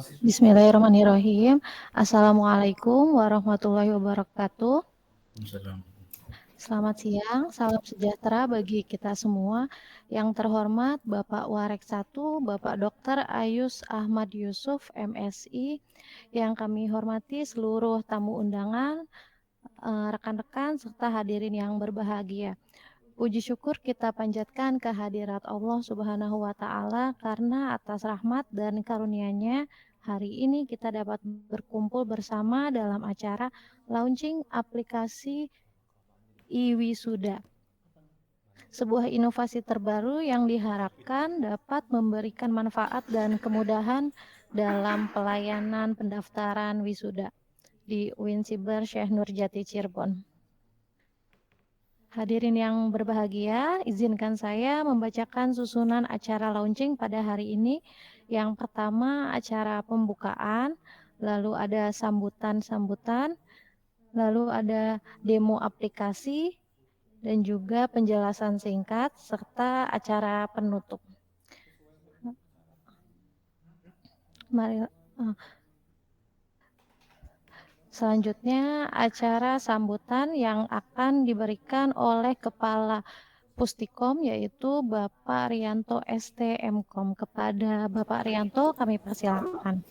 Bismillahirrahmanirrahim. Assalamualaikum warahmatullahi wabarakatuh. Selamat siang, salam sejahtera bagi kita semua. Yang terhormat Bapak Warek 1, Bapak Dr. Ayus Ahmad Yusuf, MSI. Yang kami hormati seluruh tamu undangan, rekan-rekan, serta hadirin yang berbahagia. Puji syukur kita panjatkan kehadirat Allah Subhanahu wa Ta'ala karena atas rahmat dan karunia-Nya hari ini kita dapat berkumpul bersama dalam acara launching aplikasi e-Wisuda. Sebuah inovasi terbaru yang diharapkan dapat memberikan manfaat dan kemudahan dalam pelayanan pendaftaran wisuda di UIN Siber Syekh Nurjati Cirebon. Hadirin yang berbahagia, izinkan saya membacakan susunan acara launching pada hari ini. Yang pertama, acara pembukaan, lalu ada sambutan-sambutan, lalu ada demo aplikasi, dan juga penjelasan singkat, serta acara penutup. Mari. Selanjutnya, acara sambutan yang akan diberikan oleh Kepala Pustikom, yaitu Bapak Rianto STMkom. Kepada Bapak Rianto, kami persilakan.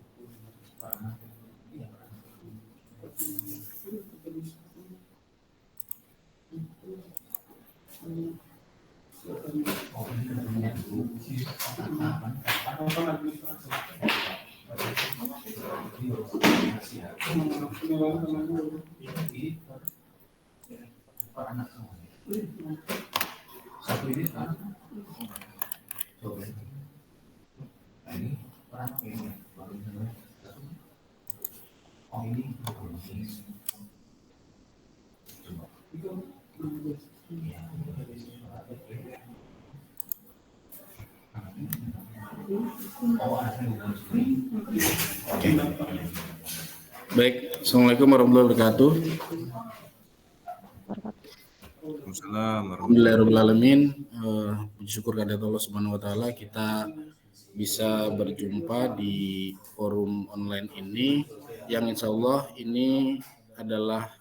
Baik, Assalamualaikum warahmatullahi wabarakatuh. Alhamdulillahirrahmanirrahim. Puji syukur kepada Allah Subhanahu wa Ta'ala, kita bisa berjumpa di forum online ini yang insya Allah ini adalah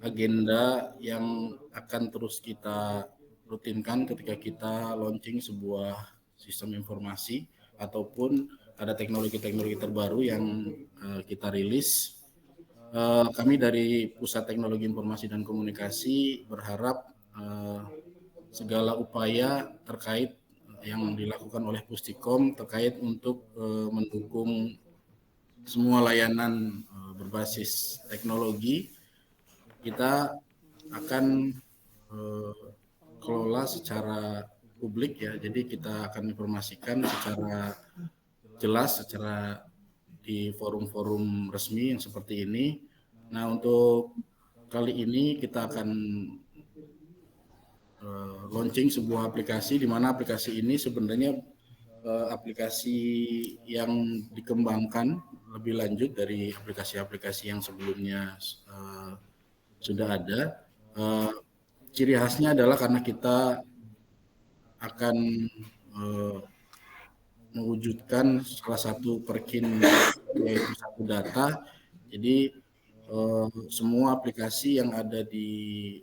agenda yang akan terus kita rutinkan ketika kita launching sebuah sistem informasi ataupun ada teknologi-teknologi terbaru yang kita rilis. Kami dari Pusat Teknologi Informasi dan Komunikasi berharap segala upaya terkait yang dilakukan oleh Pustikom terkait untuk mendukung semua layanan berbasis teknologi, kita akan kelola secara publik ya. Jadi kita akan informasikan secara jelas, secara di forum-forum resmi yang seperti ini. Nah, untuk kali ini kita akan launching sebuah aplikasi di mana aplikasi ini sebenarnya aplikasi yang dikembangkan lebih lanjut dari aplikasi-aplikasi yang sebelumnya sudah ada. Ciri khasnya adalah karena kita akan mewujudkan salah satu perkin yaitu satu data. Jadi semua aplikasi yang ada di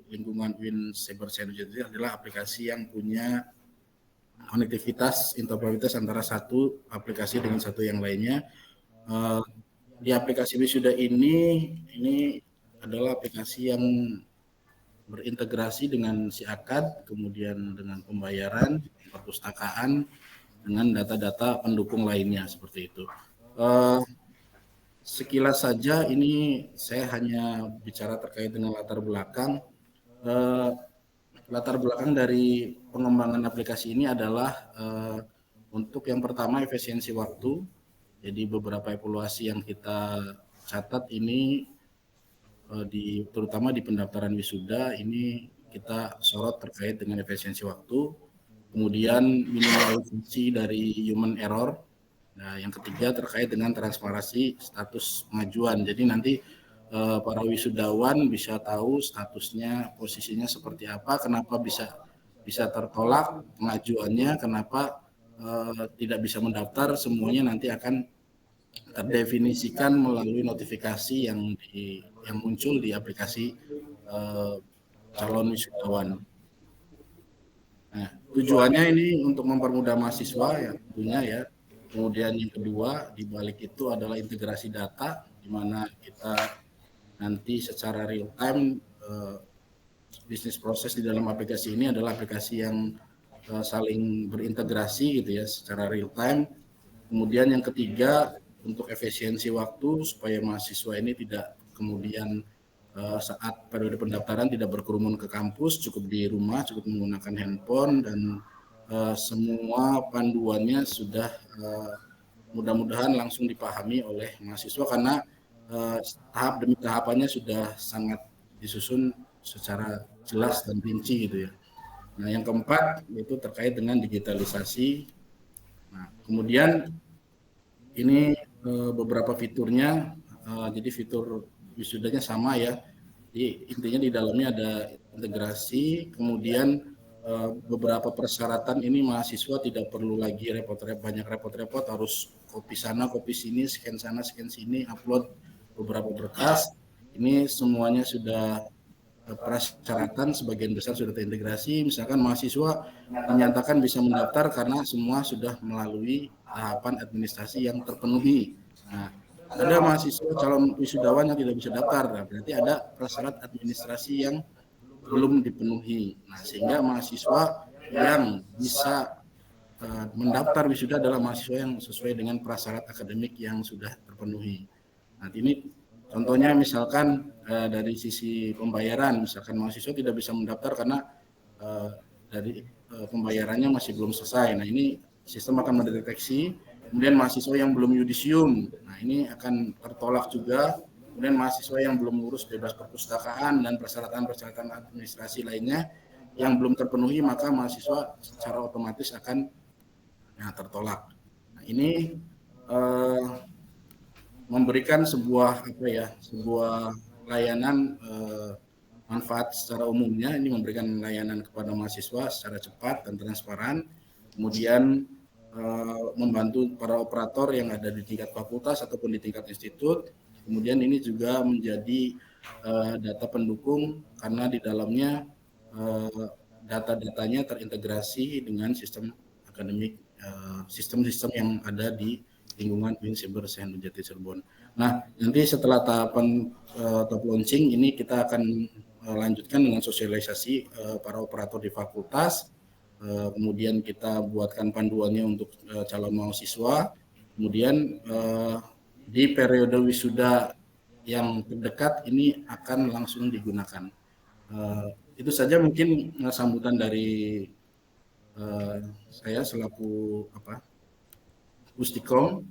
lingkungan UIN Siber Syekh Nurjati adalah aplikasi yang punya konektivitas, interoperabilitas antara satu aplikasi dengan satu yang lainnya. Di aplikasi Wisuda ini adalah aplikasi yang berintegrasi dengan SIAKAD, kemudian dengan pembayaran, perpustakaan, dengan data-data pendukung lainnya seperti itu. Sekilas saja ini saya hanya bicara terkait dengan latar belakang. Latar belakang dari pengembangan aplikasi ini adalah untuk yang pertama efisiensi waktu. Jadi beberapa evaluasi yang kita catat ini terutama di pendaftaran wisuda ini kita sorot terkait dengan efisiensi waktu. Kemudian minimalisasi dari human error. Nah, yang ketiga terkait dengan transparansi status pengajuan. Jadi nanti para wisudawan bisa tahu statusnya, posisinya seperti apa, kenapa bisa tertolak pengajuannya, kenapa tidak bisa mendaftar, semuanya nanti akan terdefinisikan melalui notifikasi yang muncul di aplikasi calon wisudawan. Nah, tujuannya ini untuk mempermudah mahasiswa ya tentunya ya. Kemudian yang kedua di balik itu adalah integrasi data, di mana kita nanti secara real time bisnis proses di dalam aplikasi ini adalah aplikasi yang saling berintegrasi gitu ya secara real time. Kemudian yang ketiga untuk efisiensi waktu supaya mahasiswa ini tidak kemudian saat periode pendaftaran tidak berkerumun ke kampus, cukup di rumah, cukup menggunakan handphone, dan semua panduannya sudah mudah-mudahan langsung dipahami oleh mahasiswa karena tahap demi tahapannya sudah sangat disusun secara jelas dan rinci gitu ya. Nah, yang keempat itu terkait dengan digitalisasi. Nah, kemudian ini beberapa fiturnya, jadi fitur wisudanya sama ya. Jadi intinya di dalamnya ada integrasi, kemudian beberapa persyaratan ini mahasiswa tidak perlu lagi banyak repot-repot harus copy sana, copy sini, scan sana, scan sini, upload beberapa berkas. Ini semuanya sudah persyaratan sebagian besar sudah terintegrasi. Misalkan mahasiswa dinyatakan bisa mendaftar karena semua sudah melalui tahapan administrasi yang terpenuhi. Nah, ada mahasiswa calon wisudawan yang tidak bisa daftar, nah, berarti ada prasyarat administrasi yang belum dipenuhi. Nah, sehingga mahasiswa yang bisa mendaftar wisuda adalah mahasiswa yang sesuai dengan prasyarat akademik yang sudah terpenuhi. Nah, ini contohnya misalkan dari sisi pembayaran, misalkan mahasiswa tidak bisa mendaftar karena dari pembayarannya masih belum selesai. Nah, ini sistem akan mendeteksi. Kemudian mahasiswa yang belum yudisium, nah ini akan tertolak juga. Kemudian mahasiswa yang belum ngurus bebas perpustakaan dan persyaratan-persyaratan administrasi lainnya yang belum terpenuhi, maka mahasiswa secara otomatis akan tertolak. Nah, ini memberikan sebuah layanan manfaat secara umumnya. Ini memberikan layanan kepada mahasiswa secara cepat dan transparan. Kemudian membantu para operator yang ada di tingkat fakultas ataupun di tingkat institut. Kemudian ini juga menjadi data pendukung karena di dalamnya data-datanya terintegrasi dengan sistem akademik, sistem-sistem yang ada di lingkungan UIN Cyber Science Cirebon. Nah, nanti setelah tahapan top launching ini kita akan lanjutkan dengan sosialisasi para operator di fakultas. Kemudian kita buatkan panduannya untuk calon mahasiswa. Kemudian di periode wisuda yang terdekat ini akan langsung digunakan. Itu saja mungkin sambutan dari saya selaku Pustikom.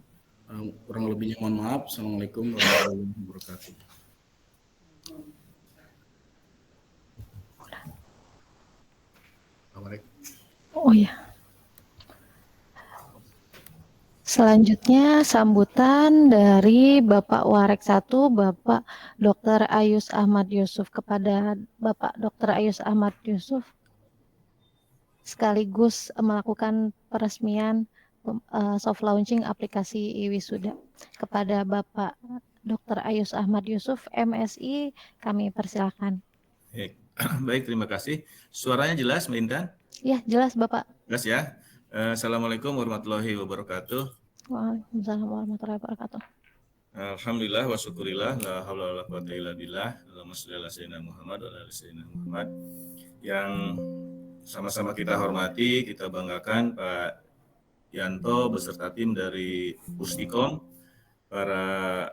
Kurang lebihnya mohon maaf. Assalamualaikum warahmatullahi wabarakatuh. Oh ya. Selanjutnya sambutan dari Bapak Warek 1, Bapak Dr. Ayus Ahmad Yusuf. Kepada Bapak Dr. Ayus Ahmad Yusuf sekaligus melakukan peresmian soft launching aplikasi e-wisuda. Kepada Bapak Dr. Ayus Ahmad Yusuf, MSI, kami persilakan. Baik, terima kasih. Suaranya jelas, Mbak Intan? Ya, jelas Bapak. Jelas ya. Assalamualaikum warahmatullahi wabarakatuh. Waalaikumsalam warahmatullahi wabarakatuh. Alhamdulillah wa syukurillah, la haula wala quwwata illa billah. Allahumma shalli ala sayyidina Muhammad wa ala sayyidina Muhammad. Yang sama-sama kita hormati, kita banggakan Pak Yanto beserta tim dari Pustikom, para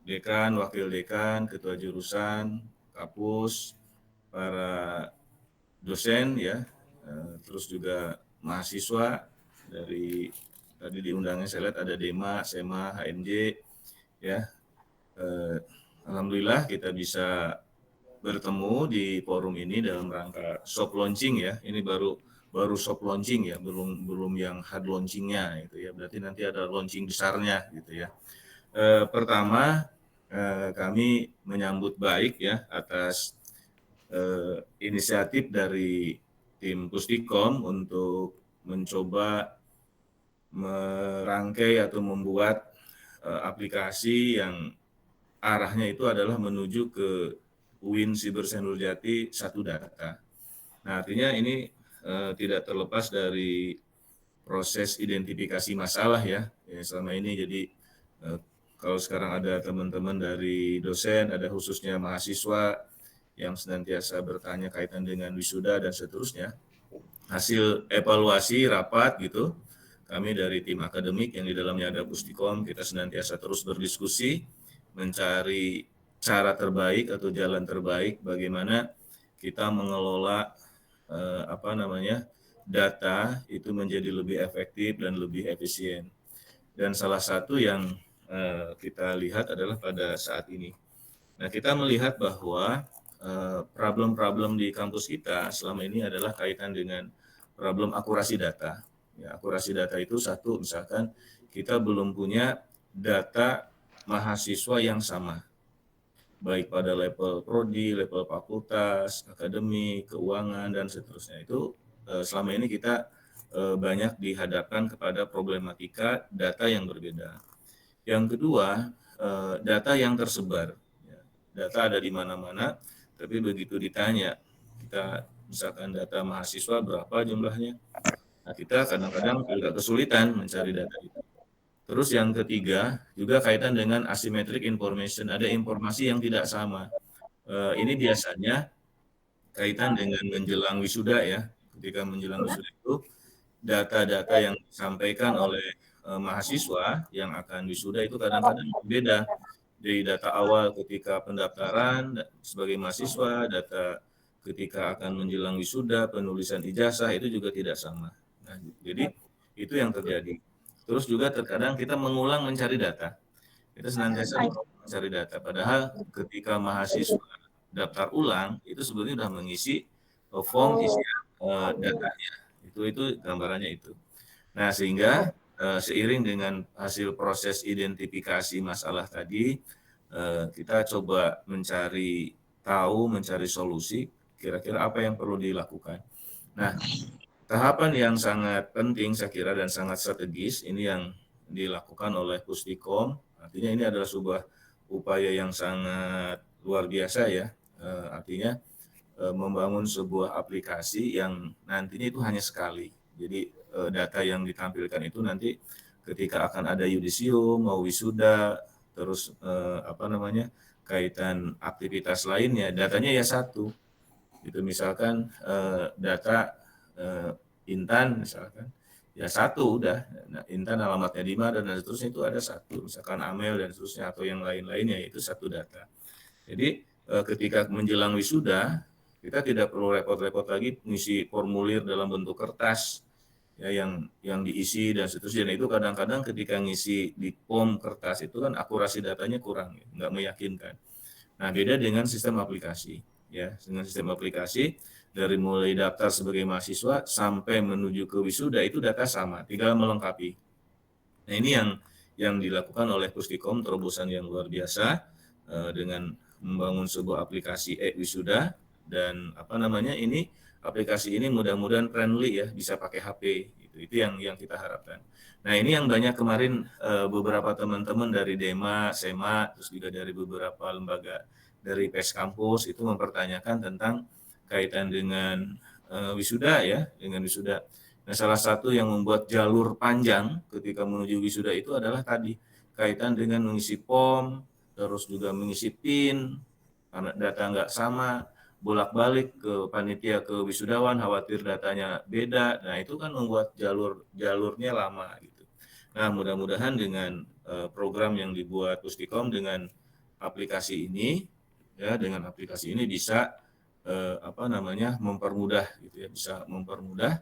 dekan, wakil dekan, ketua jurusan, kapus, para dosen ya, terus juga mahasiswa dari tadi diundangnya saya lihat ada DEMA, SEMA, HNJ ya. Alhamdulillah kita bisa bertemu di forum ini dalam rangka soft launching ya. Ini baru soft launching ya, belum yang hard launchingnya gitu ya. Berarti nanti ada launching besarnya gitu ya. Pertama kami menyambut baik ya atas inisiatif dari tim Pustikom untuk mencoba merangkai atau membuat aplikasi yang arahnya itu adalah menuju ke UIN Siber Sendul-Jati Satu Data. Nah, artinya ini tidak terlepas dari proses identifikasi masalah ya selama ini. Jadi kalau sekarang ada teman-teman dari dosen, ada khususnya mahasiswa yang senantiasa bertanya kaitan dengan wisuda dan seterusnya, hasil evaluasi rapat gitu, kami dari tim akademik yang di dalamnya ada Pustikom, kita senantiasa terus berdiskusi, mencari cara terbaik atau jalan terbaik bagaimana kita mengelola data itu menjadi lebih efektif dan lebih efisien. Dan salah satu yang kita lihat adalah pada saat ini. Nah, kita melihat bahwa problem-problem di kampus kita selama ini adalah kaitan dengan problem akurasi data. Ya, akurasi data itu satu, misalkan kita belum punya data mahasiswa yang sama, baik pada level prodi, level fakultas, akademik, keuangan, dan seterusnya. Itu selama ini kita banyak dihadapkan kepada problematika data yang berbeda. Yang kedua, data yang tersebar. Data ada di mana-mana, tapi begitu ditanya, kita misalkan data mahasiswa berapa jumlahnya, nah kita kadang-kadang agak kesulitan mencari data itu. Terus yang ketiga, juga kaitan dengan asymmetric information, ada informasi yang tidak sama. Ini biasanya kaitan dengan menjelang wisuda ya, ketika menjelang wisuda itu, data-data yang disampaikan oleh mahasiswa yang akan wisuda itu kadang-kadang berbeda. Dari data awal ketika pendaftaran sebagai mahasiswa, data ketika akan menjelang wisuda, penulisan ijazah itu juga tidak sama. Nah, jadi itu yang terjadi. Terus juga terkadang kita mengulang mencari data. Kita senantiasa mencari data. Padahal ketika mahasiswa daftar ulang, itu sebetulnya sudah mengisi form isian datanya. Itu gambarannya itu. Nah, sehingga seiring dengan hasil proses identifikasi masalah tadi, kita coba mencari solusi, kira-kira apa yang perlu dilakukan. Nah, tahapan yang sangat penting saya kira dan sangat strategis, ini yang dilakukan oleh Pustikom, artinya ini adalah sebuah upaya yang sangat luar biasa ya, artinya membangun sebuah aplikasi yang nantinya itu hanya sekali. Jadi data yang ditampilkan itu nanti ketika akan ada yudisium, mau wisuda, terus kaitan aktivitas lainnya, datanya ya satu. Itu misalkan data Intan misalkan, ya satu udah. Nah, Intan alamatnya di mana dan seterusnya itu ada satu. Misalkan Amel dan seterusnya atau yang lain-lainnya itu satu data. Jadi ketika menjelang wisuda, kita tidak perlu repot-repot lagi mengisi formulir dalam bentuk kertas ya yang diisi dan seterusnya. Itu kadang-kadang ketika ngisi di form kertas itu kan akurasi datanya kurang, nggak meyakinkan. Nah, beda dengan sistem aplikasi ya. Dengan sistem aplikasi dari mulai daftar sebagai mahasiswa sampai menuju ke wisuda itu data sama, tinggal melengkapi. Nah, ini yang dilakukan oleh Pustikom, terobosan yang luar biasa dengan membangun sebuah aplikasi e-wisuda. Dan ini aplikasi ini mudah-mudahan friendly ya, bisa pakai HP itu yang kita harapkan. Nah, ini yang banyak kemarin beberapa teman-teman dari DEMA, SEMA, terus juga dari beberapa lembaga dari PES Kampus itu mempertanyakan tentang kaitan dengan wisuda ya, dengan wisuda. Nah, salah satu yang membuat jalur panjang ketika menuju wisuda itu adalah tadi kaitan dengan mengisi form, terus juga mengisi PIN, karena data nggak sama, bolak-balik ke panitia ke wisudawan, khawatir datanya beda. Nah, itu kan membuat jalurnya lama gitu. Nah, mudah-mudahan dengan program yang dibuat Pustikom dengan aplikasi ini ya, dengan aplikasi ini bisa mempermudah gitu ya, bisa mempermudah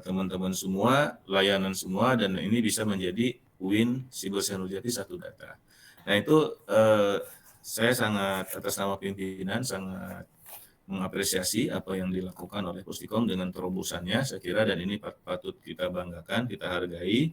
teman-teman semua, layanan semua, dan ini bisa menjadi UIN Siber Sendul-Jati Satu Data. Nah, itu saya sangat atas nama pimpinan sangat mengapresiasi apa yang dilakukan oleh Pustikom dengan terobosannya, saya kira, dan ini patut kita banggakan, kita hargai.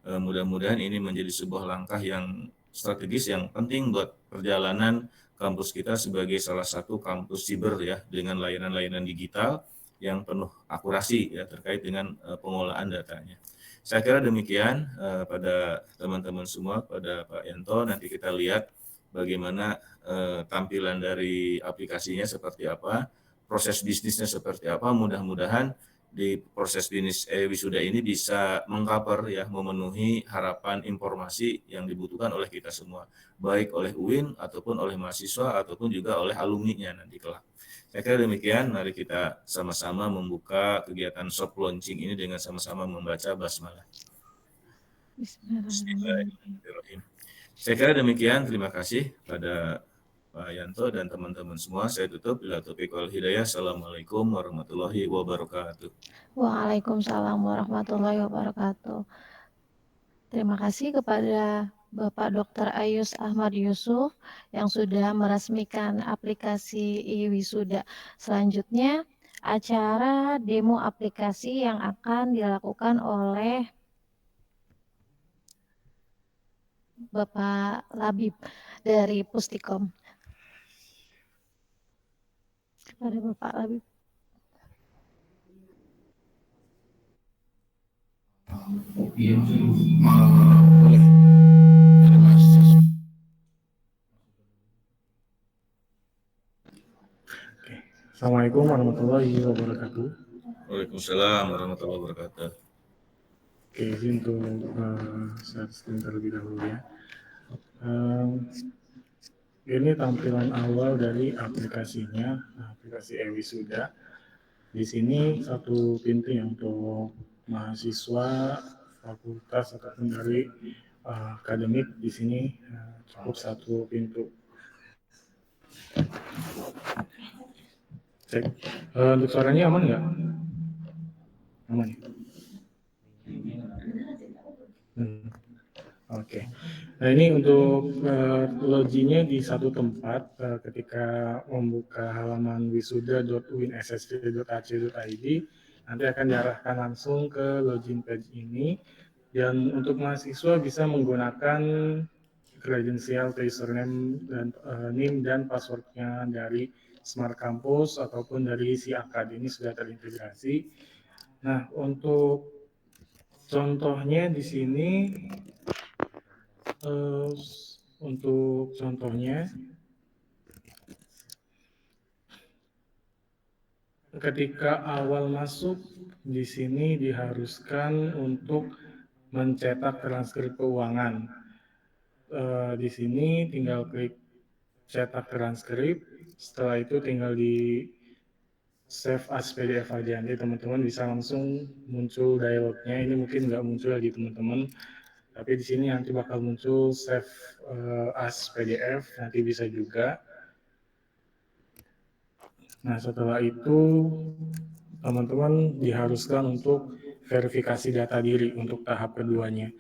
Mudah-mudahan ini menjadi sebuah langkah yang strategis yang penting buat perjalanan kampus kita sebagai salah satu kampus siber ya, dengan layanan-layanan digital yang penuh akurasi ya terkait dengan pengolahan datanya. Saya kira demikian pada teman-teman semua, pada Pak Yanto. Nanti kita lihat bagaimana tampilan dari aplikasinya seperti apa, proses bisnisnya seperti apa. Mudah-mudahan di proses bisnis wisuda ini bisa mengcover ya, memenuhi harapan informasi yang dibutuhkan oleh kita semua, baik oleh UIN ataupun oleh mahasiswa ataupun juga oleh alumninya nanti kelak. Saya kira demikian, mari kita sama-sama membuka kegiatan soft launching ini dengan sama-sama membaca basmalah. Bismillahirrahmanirrahim. Saya kira demikian, terima kasih pada Pak Yanto dan teman-teman semua. Saya tutup. Bila taufiq wal hidayah. Assalamualaikum warahmatullahi wabarakatuh. Waalaikumsalam warahmatullahi wabarakatuh. Terima kasih kepada Bapak Dr. Ayus Ahmad Yusuf yang sudah meresmikan aplikasi e-wisuda. Selanjutnya, acara demo aplikasi yang akan dilakukan oleh Bapak Labib dari Pustikom. Kepada Bapak Labib. Boleh. Terima kasih. Assalamualaikum warahmatullahi wabarakatuh. Waalaikumsalam warahmatullahi wabarakatuh. Oke, izin untuk share screen terlebih dahulu ya. Ini tampilan awal dari aplikasinya, aplikasi e-wisuda. Di sini satu pintu yang untuk mahasiswa, fakultas ataupun dari akademik. Di sini cukup satu pintu. Cek. Untuk suaranya aman nggak? Aman. Oke. Nah ini untuk loginya di satu tempat ketika membuka halaman wisuda.uinssc.ac.id nanti akan diarahkan langsung ke login page ini, dan untuk mahasiswa bisa menggunakan kredensial, username dan NIM dan passwordnya dari Smart Campus ataupun dari si Akad. Ini sudah terintegrasi. Nah untuk contohnya di sini. Untuk contohnya, ketika awal masuk di sini diharuskan untuk mencetak transkrip keuangan. Di sini tinggal klik cetak transkrip, setelah itu tinggal di save as PDF aja. Nanti teman-teman bisa langsung muncul dialognya. Ini mungkin nggak muncul di teman-teman. Tapi di sini nanti bakal muncul save as PDF, nanti bisa juga. Nah setelah itu teman-teman diharuskan untuk verifikasi data diri untuk tahap keduanya.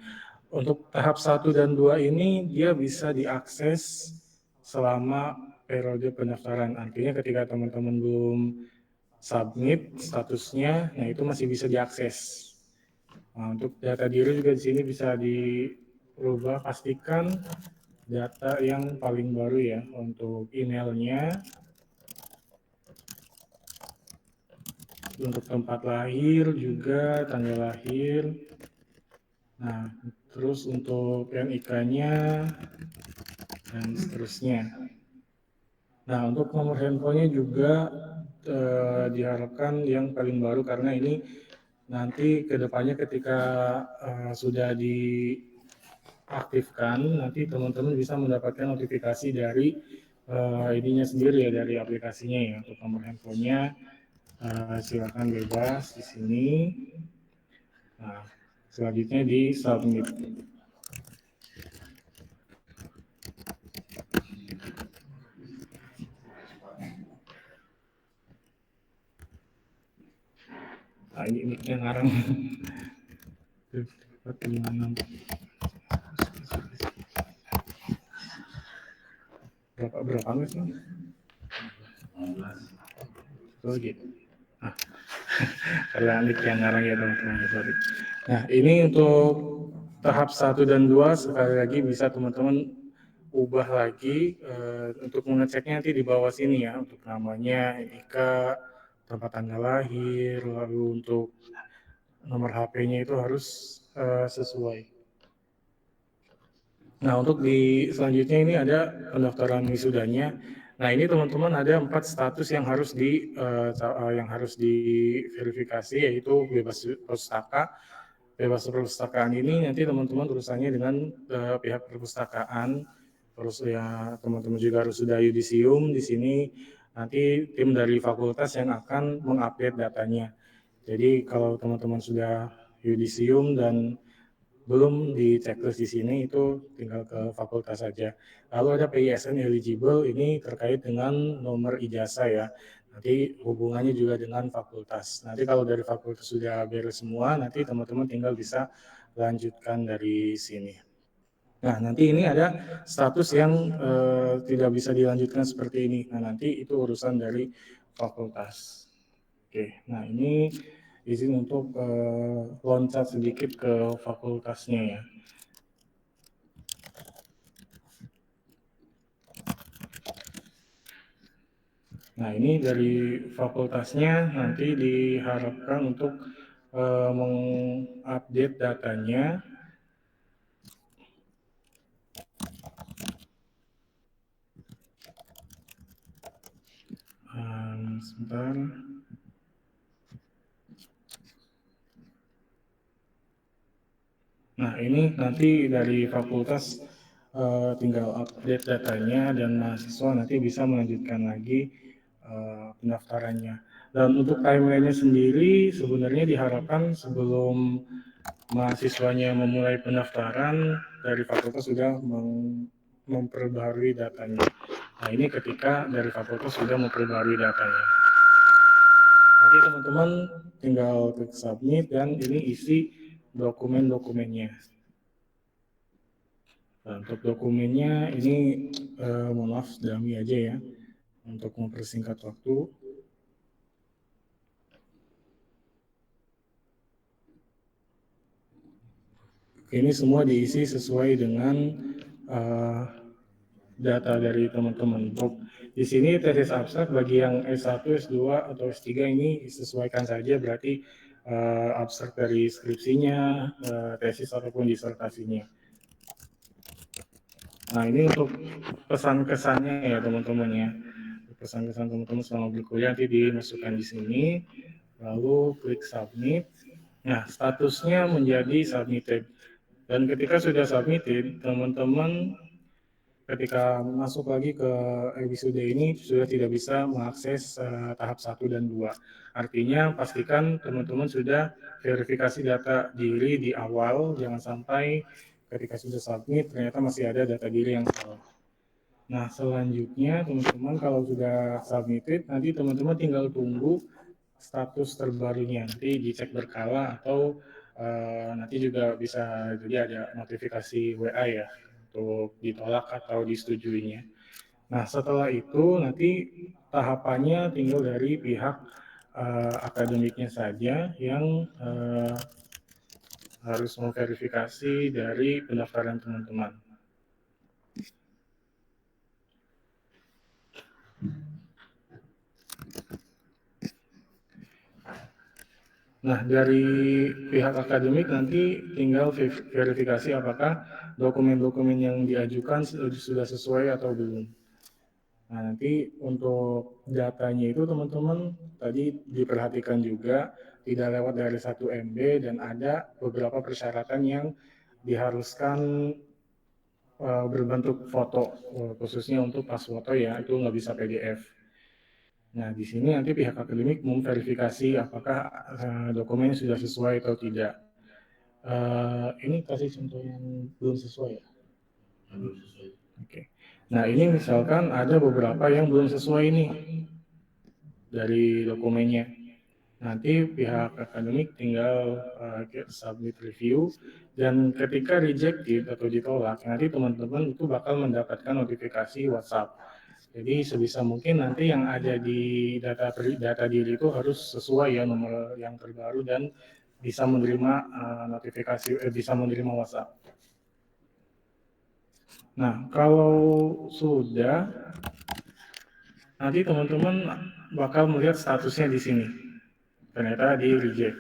Untuk tahap 1 dan 2 ini dia bisa diakses selama periode pendaftaran. Artinya ketika teman-teman belum submit statusnya, nah itu masih bisa diakses. Nah, untuk data diri juga di sini bisa dirubah, pastikan data yang paling baru ya, untuk emailnya, untuk tempat lahir juga, tanggal lahir. Nah, terus untuk NIK-nya dan seterusnya. Nah, untuk nomor handphonenya juga diharapkan yang paling baru karena ini nanti kedepannya ketika sudah diaktifkan, nanti teman-teman bisa mendapatkan notifikasi dari ID-nya sendiri ya, dari aplikasinya ya. Untuk nomor handphonenya silakan bebas di sini. Nah, selanjutnya di submit. Nah, ini yang ngarang. Berapa nggak sih? Oh gitu. Nah, karena Nik yang ngarang ya teman-teman, sorry. Nah ini untuk tahap 1 dan 2 sekali lagi bisa teman-teman ubah lagi. Untuk mengeceknya nanti di bawah sini ya, untuk namanya, NIK, tempat tanggal lahir, lalu untuk nomor HP-nya itu harus sesuai. Nah, untuk di selanjutnya ini ada pendaftaran wisudanya. Nah, ini teman-teman ada 4 status yang harus diverifikasi, yaitu bebas pustaka. Bebas perpustakaan ini nanti teman-teman urusannya dengan pihak perpustakaan. Terus ya teman-teman juga harus sudah yudisium di sini. Nanti tim dari fakultas yang akan mengupdate datanya. Jadi kalau teman-teman sudah yudisium dan belum di checklist di sini, itu tinggal ke fakultas saja. Lalu ada PISN eligible, ini terkait dengan nomor ijazah ya. Nanti hubungannya juga dengan fakultas. Nanti kalau dari fakultas sudah beres semua, nanti teman-teman tinggal bisa lanjutkan dari sini. Nah, nanti ini ada status yang tidak bisa dilanjutkan seperti ini. Nah, nanti itu urusan dari fakultas. Oke, nah ini izin untuk loncat sedikit ke fakultasnya ya. Nah, ini dari fakultasnya nanti diharapkan untuk mengupdate datanya. Sebentar. Nah, ini nanti dari fakultas tinggal update datanya dan mahasiswa nanti bisa melanjutkan lagi pendaftarannya. Dan untuk timeline-nya sendiri sebenarnya diharapkan sebelum mahasiswanya memulai pendaftaran, dari fakultas sudah memperbarui datanya. Nah, ini ketika dari fakultas sudah memperbarui datanya. Nanti teman-teman tinggal klik submit dan ini isi dokumen-dokumennya. Nah, untuk dokumennya ini mohon maaf dummy aja ya untuk mempersingkat waktu. Ini semua diisi sesuai dengan data dari teman-teman. Untuk di sini tesis abstrak bagi yang S1, S2 atau S3 ini disesuaikan saja, berarti abstrak dari skripsinya, tesis ataupun disertasinya. Nah, ini untuk pesan-kesannya ya teman-teman ya. Pesan-kesan teman-teman selama berkuliah nanti dimasukkan di sini, lalu klik submit. Nah, statusnya menjadi submitted. Dan ketika sudah submitted, teman-teman ketika masuk lagi ke episode ini sudah tidak bisa mengakses tahap 1 dan 2. Artinya pastikan teman-teman sudah verifikasi data diri di awal, jangan sampai ketika sudah submit ternyata masih ada data diri yang salah. Nah, selanjutnya teman-teman kalau sudah submitted, nanti teman-teman tinggal tunggu status terbarunya, nanti dicek berkala atau nanti juga bisa jadi ada notifikasi WA ya untuk ditolak atau disetujuinya. Nah, setelah itu nanti tahapannya tinggal dari pihak akademiknya saja yang harus memverifikasi dari pendaftaran teman-teman. Nah, dari pihak akademik nanti tinggal verifikasi apakah dokumen-dokumen yang diajukan sudah sesuai atau belum. Nah, nanti untuk datanya itu teman-teman tadi diperhatikan juga tidak lewat dari 1 MB dan ada beberapa persyaratan yang diharuskan berbentuk foto, khususnya untuk pas foto ya itu nggak bisa PDF. Nah, di sini nanti pihak akademik memverifikasi apakah dokumennya sudah sesuai atau tidak. Ini kasih contoh yang belum sesuai ya? Belum sesuai. Oke. Nah, ini misalkan ada beberapa yang belum sesuai nih dari dokumennya. Nanti pihak akademik tinggal submit review dan ketika rejected atau ditolak, nanti teman-teman itu bakal mendapatkan notifikasi WhatsApp. Jadi sebisa mungkin nanti yang ada di data diri itu harus sesuai ya nomor yang terbaru dan bisa menerima notifikasi, bisa menerima WhatsApp. Nah, kalau sudah, nanti teman-teman bakal melihat statusnya di sini. Ternyata di reject.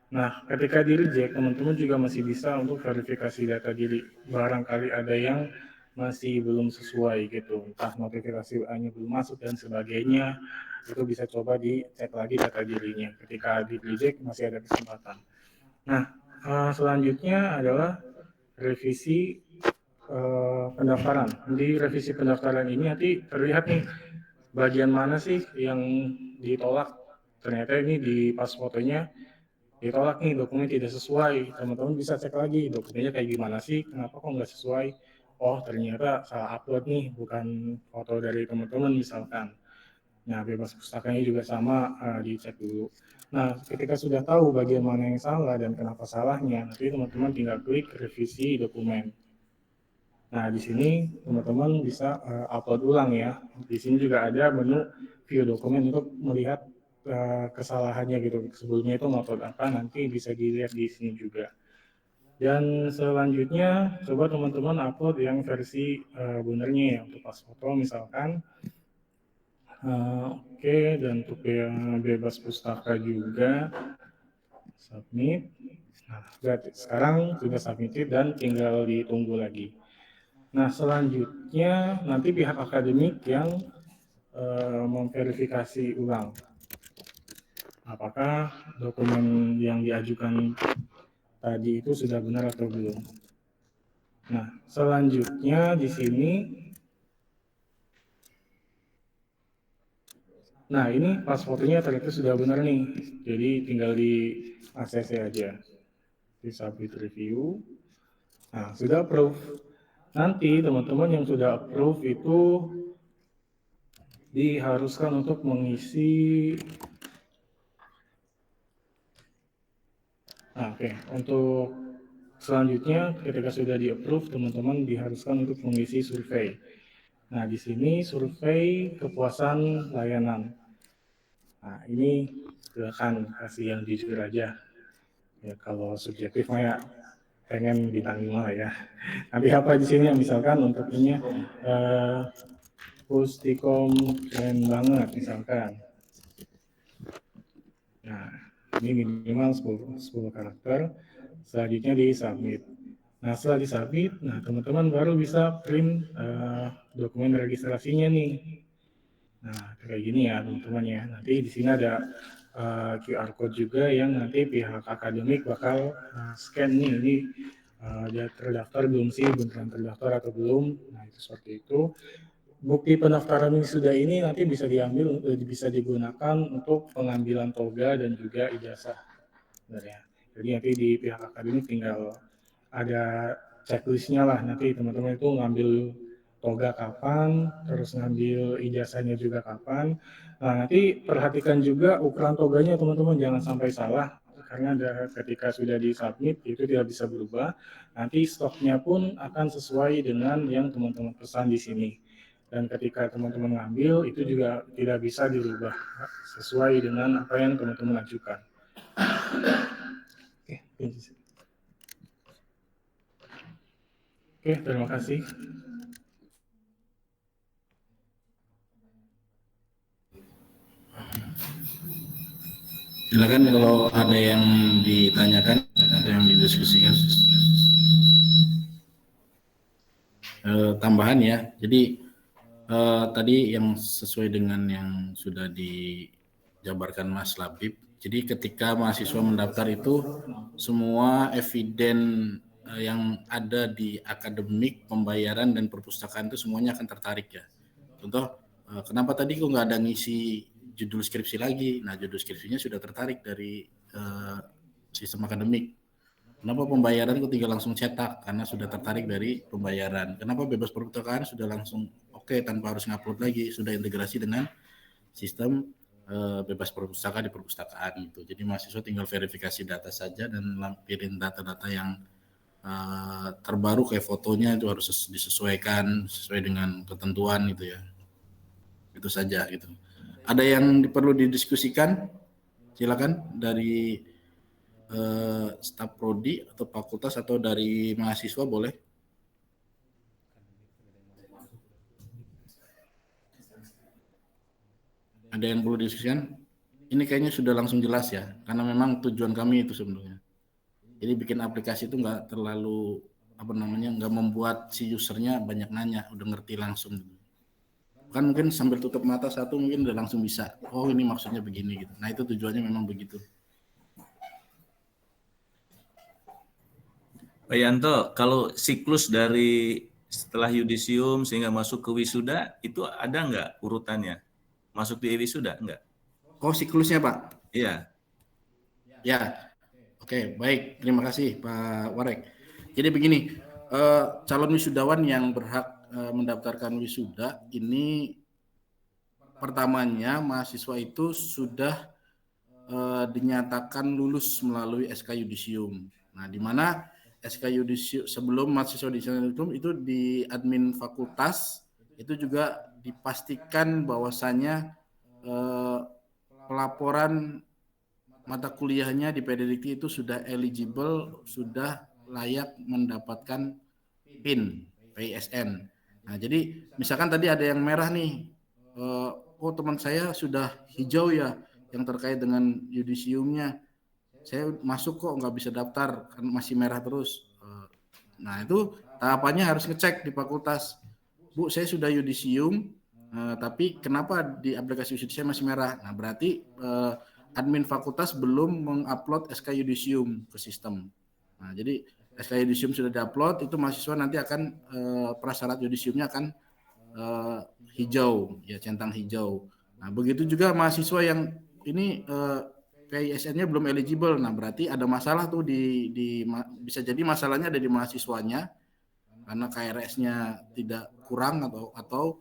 Nah, ketika di reject, teman-teman juga masih bisa untuk verifikasi data diri. Barangkali ada yang masih belum sesuai gitu, entah notifikasi WA-nya belum masuk dan sebagainya, itu bisa coba dicek lagi data dirinya. Ketika di reject masih ada kesempatan. Nah, selanjutnya adalah revisi pendaftaran. Di revisi pendaftaran ini nanti terlihat nih bagian mana sih yang ditolak. Ternyata ini di pas fotonya ditolak nih, dokumen tidak sesuai. Teman-teman bisa cek lagi dokumennya kayak gimana sih, kenapa kok nggak sesuai. Oh, ternyata salah upload nih, bukan foto dari teman-teman misalkan. Nah, bebas pustakanya juga sama, dicek dulu. Nah, ketika sudah tahu bagian mana yang salah dan kenapa salahnya, nanti teman-teman tinggal klik revisi dokumen. Nah, di sini teman-teman bisa upload ulang ya. Di sini juga ada menu view dokumen untuk melihat kesalahannya gitu. Sebelumnya itu upload apa, nanti bisa dilihat di sini juga. Dan selanjutnya, coba teman-teman upload yang versi benernya ya, untuk pas foto misalkan. Oke, dan untuk yang bebas pustaka juga, submit. Nah, berarti sekarang sudah submitted dan tinggal ditunggu lagi. Nah, selanjutnya nanti pihak akademik yang memverifikasi ulang apakah dokumen yang diajukan tadi itu sudah benar atau belum. Nah, selanjutnya di sini, nah ini pas fotonya ternyata sudah benar nih, jadi tinggal di ACC aja, di submit review. Nah, sudah approve. Nanti teman-teman yang sudah approve itu diharuskan untuk mengisi. Nah, oke. Untuk selanjutnya ketika sudah di-approve, teman-teman diharuskan untuk mengisi survei. Nah, di sini survei kepuasan layanan. Nah, ini silakan kasih yang jujur aja. Ya, kalau subjektif mah ya pengen bintang 5 ya. Nanti apa di sini misalkan untuk ini Pustikom keren banget misalkan. Nah, ini minimal 10 karakter. Selanjutnya di submit. Nah, setelah di submit, nah teman-teman baru bisa print dokumen registrasinya nih. Nah, kayak gini ya teman-teman ya. Nanti di sini ada QR code juga yang nanti pihak akademik bakal scan nih. Ini dia terdaftar belum sih, beneran terdaftar atau belum. Nah, itu seperti itu. Bukti pendaftaran ini sudah ini nanti bisa diambil, bisa digunakan untuk pengambilan toga dan juga ijazah. Sebenarnya. Jadi nanti di pihak akademik tinggal ada checklistnya lah, nanti teman-teman itu ngambil toga kapan, terus ngambil ijazahnya juga kapan. Nah, nanti perhatikan juga ukuran toganya teman-teman, jangan sampai salah, karena ketika sudah disubmit itu tidak bisa berubah. Nanti stoknya pun akan sesuai dengan yang teman-teman pesan di sini. Dan ketika teman-teman ngambil itu juga tidak bisa dirubah sesuai dengan apa yang teman-teman ajukan. Oke, terima kasih. Silakan kalau ada yang ditanyakan, ada yang didiskusikan. Tambahan ya. Jadi tadi yang sesuai dengan yang sudah dijabarkan Mas Labib. Jadi ketika mahasiswa mendaftar itu semua eviden yang ada di akademik, pembayaran dan perpustakaan itu semuanya akan tertarik ya. Contoh, kenapa tadi kok nggak ada ngisi judul skripsi lagi? Nah, judul skripsinya sudah tertarik dari sistem akademik. Kenapa pembayaran kok tinggal langsung cetak? Karena sudah tertarik dari pembayaran. Kenapa bebas perpustakaan sudah langsung oke, tanpa harus ngupload lagi, sudah integrasi dengan sistem bebas perpustakaan di perpustakaan itu. Jadi mahasiswa tinggal verifikasi data saja dan lampirin data-data yang terbaru kayak fotonya itu harus disesuaikan sesuai dengan ketentuan gitu ya. Itu saja gitu. Ada yang perlu didiskusikan? Silakan dari staf prodi atau fakultas atau dari mahasiswa boleh. Ada yang perlu didiskusikan? ini kayaknya sudah langsung jelas ya, karena memang tujuan kami itu sebenarnya. Jadi bikin aplikasi itu nggak terlalu nggak membuat si usernya banyak nanya, udah ngerti langsung. Kan mungkin sambil tutup mata satu mungkin udah langsung bisa, oh ini maksudnya begini gitu. Nah itu tujuannya memang begitu. Pak Yanto, kalau siklus dari setelah yudisium sehingga masuk ke wisuda itu ada nggak urutannya? Masuk di wisuda enggak? Oh siklusnya Pak? Iya. Ya, oke baik, terima kasih Pak Warek. Jadi begini, calon wisudawan yang berhak mendaftarkan wisuda ini pertamanya mahasiswa itu sudah dinyatakan lulus melalui SK Yudisium. Nah, di mana SK Yudisium sebelum mahasiswa Yudisium itu di admin fakultas itu juga dipastikan bahwasannya pelaporan mata kuliahnya di PDDikti itu sudah eligible, sudah layak mendapatkan PIN, PISN. Nah, jadi misalkan tadi ada yang merah nih, oh teman saya sudah hijau ya, yang terkait dengan yudisiumnya, saya masuk kok nggak bisa daftar, kan masih merah terus. Nah itu tahapannya harus ngecek di fakultas, Bu saya sudah yudisium, tapi kenapa di aplikasi wisuda saya masih merah? Nah berarti admin fakultas belum mengupload SK Yudisium ke sistem. Nah, jadi SK Yudisium sudah diupload, itu mahasiswa nanti akan prasyarat yudisiumnya akan hijau, ya centang hijau. Nah, begitu juga mahasiswa yang ini PISN-nya belum eligible. Nah, berarti ada masalah tuh bisa jadi masalahnya ada di mahasiswanya karena KRS-nya tidak kurang atau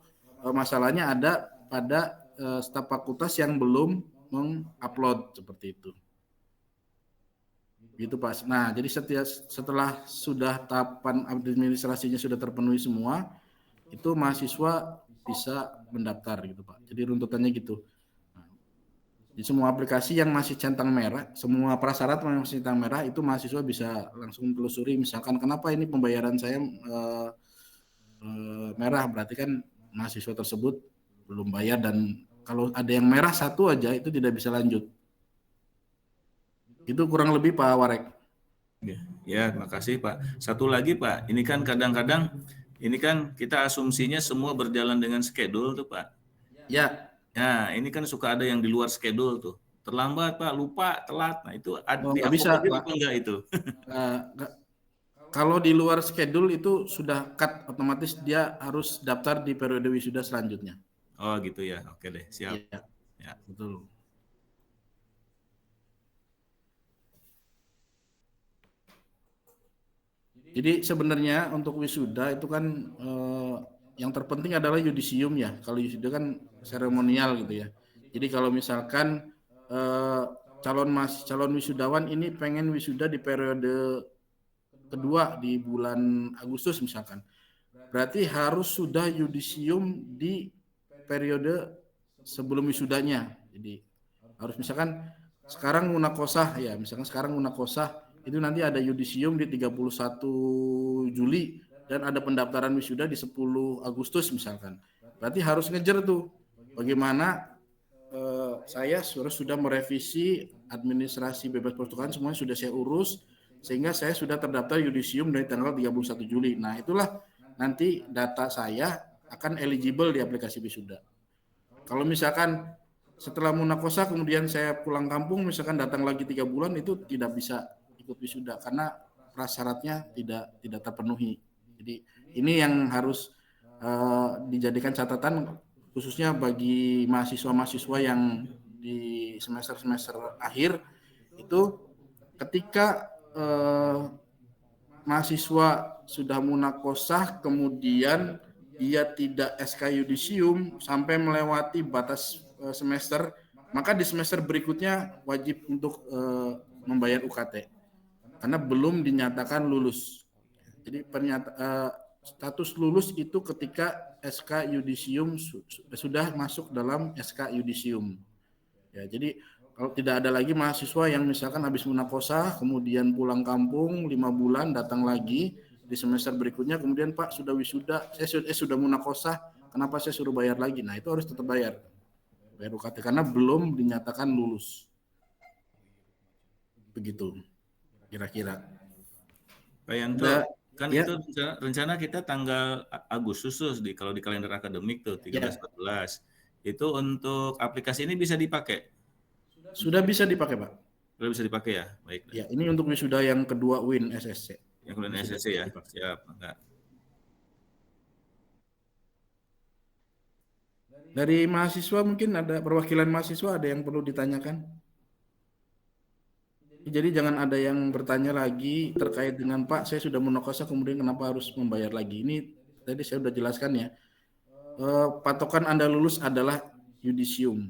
masalahnya ada pada staf fakultas yang belum mengupload seperti itu. Gitu Pak. Nah, jadi setelah sudah tahapan administrasinya sudah terpenuhi semua, itu mahasiswa bisa mendaftar gitu Pak. Jadi runtutannya gitu. Nah, di semua aplikasi yang masih centang merah, semua prasyarat yang masih centang merah itu mahasiswa bisa langsung telusuri. Misalkan kenapa ini pembayaran saya merah, berarti kan mahasiswa tersebut belum bayar, dan kalau ada yang merah satu aja itu tidak bisa lanjut. Itu kurang lebih Pak Warek. Ya, terima kasih Pak. Satu lagi Pak, ini kan kadang-kadang ini kan kita asumsinya semua berjalan dengan schedule tuh Pak. Ya. Nah, ini kan suka ada yang di luar schedule tuh. Terlambat Pak, lupa, telat. Nah, itu nggak bisa Pak. Apa enggak itu? Kalau di luar schedule itu sudah cut, otomatis dia harus daftar di periode wisuda selanjutnya. Oh gitu ya, oke deh, siap. Ya, betul. Jadi sebenarnya untuk wisuda itu kan yang terpenting adalah yudisium ya. Kalau wisuda kan seremonial gitu ya. Jadi kalau misalkan calon wisudawan ini pengen wisuda di periode kedua di bulan Agustus misalkan, berarti harus sudah yudisium di periode sebelum wisudanya. Jadi harus misalkan sekarang munakosah ya, misalkan sekarang munakosah itu nanti ada yudisium di 31 Juli dan ada pendaftaran wisuda di 10 Agustus misalkan. Berarti harus ngejar tuh bagaimana saya sudah merevisi administrasi bebas pertukaran, semuanya sudah saya urus sehingga saya sudah terdaftar yudisium dari tanggal 31 Juli. Nah, itulah nanti data saya akan eligible di aplikasi wisuda. Kalau misalkan setelah munakosah kemudian saya pulang kampung, misalkan datang lagi 3 bulan, itu tidak bisa ikut wisuda karena prasyaratnya tidak terpenuhi. Jadi ini yang harus dijadikan catatan khususnya bagi mahasiswa-mahasiswa yang di semester-semester akhir itu, ketika mahasiswa sudah munakosah kemudian dia tidak SK Yudisium sampai melewati batas semester, maka di semester berikutnya wajib untuk membayar UKT karena belum dinyatakan lulus. Jadi status lulus itu ketika SK Yudisium sudah masuk dalam SK Yudisium. Ya, jadi kalau tidak ada lagi mahasiswa yang misalkan habis munakosah kemudian pulang kampung 5 bulan datang lagi di semester berikutnya kemudian Pak sudah wisuda, saya sudah munakosah, kenapa saya suruh bayar lagi? Nah itu harus tetap bayar. bayar UKT karena belum dinyatakan lulus. Begitu kira-kira. Pak Yanto, kan ya. itu rencana kita tanggal Agustus tuh kalau di kalender akademik tuh 13-14. Itu untuk aplikasi ini bisa dipakai? Sudah bisa dipakai, Pak. Sudah bisa dipakai ya? Baik. Ya, ini untuk wisuda yang kedua WIN SSC. Yang kedua SSC ya? Siap, enggak. Dari mahasiswa mungkin ada perwakilan mahasiswa ada yang perlu ditanyakan? Jadi jangan ada yang bertanya lagi terkait dengan Pak, saya sudah munakosa kemudian kenapa harus membayar lagi? Ini tadi saya sudah jelaskan ya. Patokan Anda lulus adalah yudisium.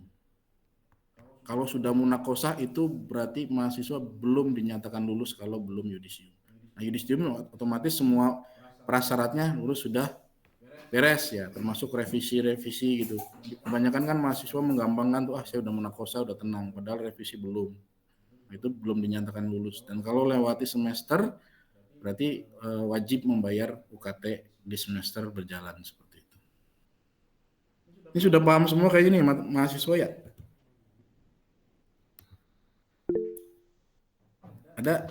Kalau sudah munakosa itu berarti mahasiswa belum dinyatakan lulus kalau belum yudisium. Nah, yudisium otomatis semua prasyaratnya lulus sudah beres ya, termasuk revisi gitu. Kebanyakan kan mahasiswa menggampangkan tuh, saya udah munakosa, udah tenang, padahal revisi belum. Itu belum dinyatakan lulus. Dan kalau lewati semester, berarti wajib membayar UKT di semester berjalan seperti itu. Ini sudah paham semua kayak gini mahasiswa ya? Ada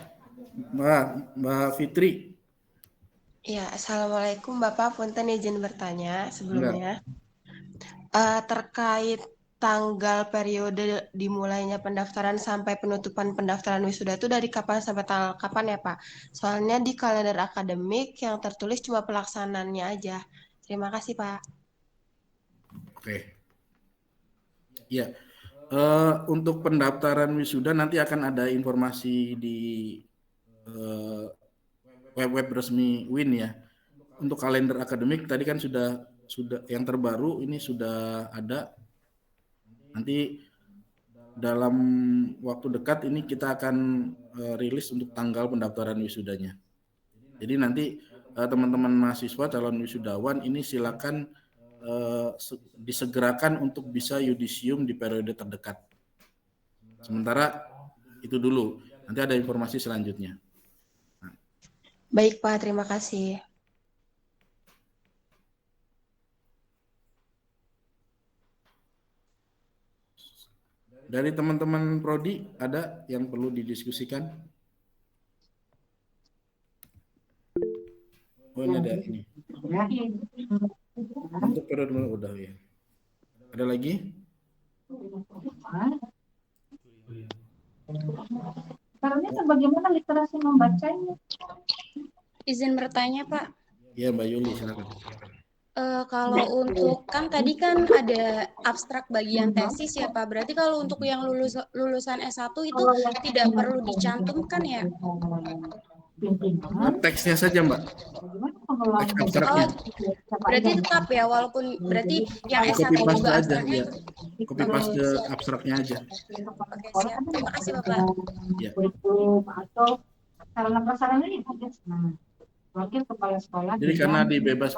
Mbak Fitri. Ya, Assalamualaikum Bapak, punten izin bertanya sebelumnya. Terkait tanggal periode dimulainya pendaftaran sampai penutupan pendaftaran wisuda itu dari kapan sampai tanggal kapan ya Pak? Soalnya di kalender akademik yang tertulis cuma pelaksanaannya aja. Terima kasih Pak. Oke. Ya, untuk pendaftaran wisuda nanti akan ada informasi di web resmi WIN ya. Untuk kalender akademik tadi kan sudah yang terbaru ini sudah ada. Nanti dalam waktu dekat ini kita akan rilis untuk tanggal pendaftaran wisudanya. Jadi nanti teman-teman mahasiswa calon wisudawan ini silakan disegerakan untuk bisa yudisium di periode terdekat. Sementara itu dulu, nanti ada informasi selanjutnya. Baik Pak, terima kasih. Dari teman-teman prodi ada yang perlu didiskusikan? Oh ini ada ini. Untuk periode udah ya. Ada lagi? Caranya bagaimana literasi membacanya? Izin bertanya Pak. Iya Mbak Yuli silakan. Kalau untuk kan tadi kan ada abstrak bagian tesis ya Pak. Berarti kalau untuk yang lulusan S1 itu tidak perlu dicantumkan ya? Teksnya saja Mbak. Teks abstraknya. Berarti tetap ya walaupun berarti yang S1 Copy paste juga aja abstraknya. ya. Copy paste abstraknya aja. Oke, siap. Terima kasih Bapak. Ya. Atau sarana prasarananya mungkin kepala sekolah. Jadi karena dibebas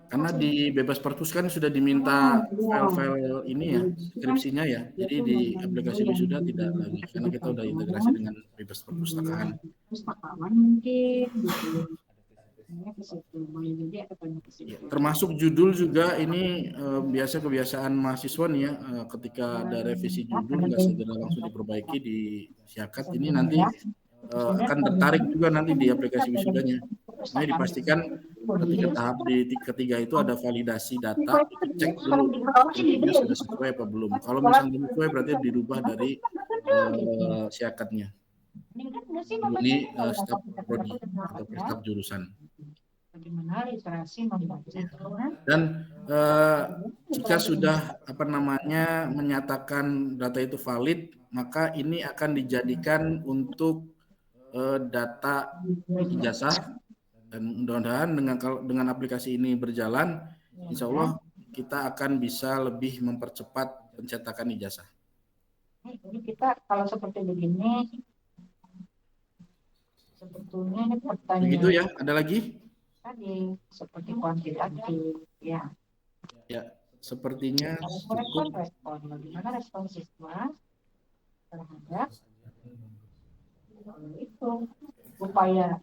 karena di bebas perpus kan sudah diminta file-file ini ya, skripsinya ya. Jadi di aplikasi wisuda tidak lagi karena kita udah integrasi dengan bebas perpustakaan. Perpustakaan mungkin Ya, termasuk judul juga ini biasa kebiasaan mahasiswa nih ya, ketika ada revisi judul nggak segera langsung diperbaiki di Siakat ini nanti akan tertarik juga nanti di aplikasi wisudanya. Nah, dipastikan ketika tahap di ketiga itu ada validasi data, cek dulu ini sudah sesuai apa belum. Kalau misalnya belum sesuai berarti dirubah dari Siakatnya. Ini staf prodi atau staf jurusan. Dan jika sudah menyatakan data itu valid, maka ini akan dijadikan untuk data ijazah. Dan mudah-mudahan dengan aplikasi ini berjalan, insya Allah kita akan bisa lebih mempercepat pencetakan ijazah. Jadi kita kalau seperti begini, sebetulnya pertanyaan. Begitu ya, ada lagi? Tadi seperti kuantitatif, ya. Ya, sepertinya cukup. Respon, bagaimana respon siswa terhadap itu upaya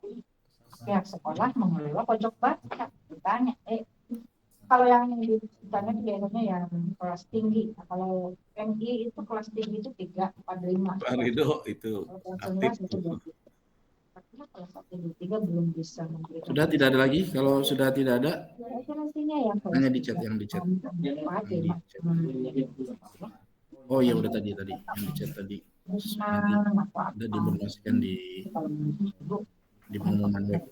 pihak sekolah mengelola pojok baca. bertanya, kalau yang ditanya itu biasanya yang kelas tinggi. Nah, kalau MI itu kelas tinggi itu 3, 4, 5. Pak Ridho itu Kalau kelas aktif 11 itu tuh. 20. Artinya kelas 1, 2, 3 belum bisa memberikan. Sudah tidak ada lagi? Kalau sudah tidak ada, Referensinya yang kelas hanya di chat, yang di chat. Oh iya udah tadi yang di chat tadi. Nanti ada diinformasikan di pengumuman web.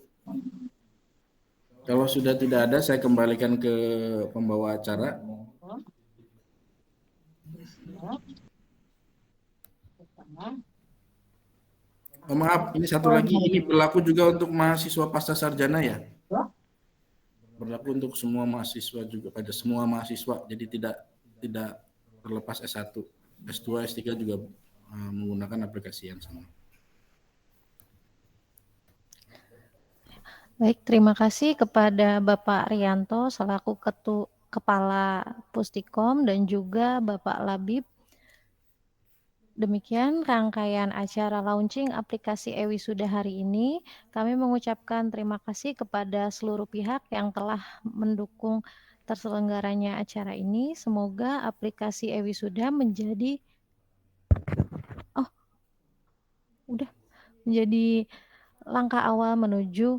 Kalau sudah tidak ada, saya kembalikan ke pembawa acara. Oh, maaf, ini satu lagi, ini berlaku juga untuk mahasiswa pasca sarjana ya? Berlaku untuk semua mahasiswa juga, pada semua mahasiswa, jadi tidak terlepas S1, S2, S3 juga menggunakan aplikasi yang sama. Baik, terima kasih kepada Bapak Rianto selaku Kepala Pustikom dan juga Bapak Labib. Demikian rangkaian acara launching aplikasi e-Wisuda hari ini. Kami mengucapkan terima kasih kepada seluruh pihak yang telah mendukung terselenggaranya acara ini. Semoga aplikasi e-Wisuda menjadi langkah awal menuju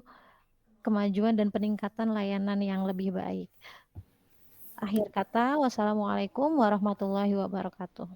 kemajuan dan peningkatan layanan yang lebih baik. Akhir kata, wassalamualaikum warahmatullahi wabarakatuh.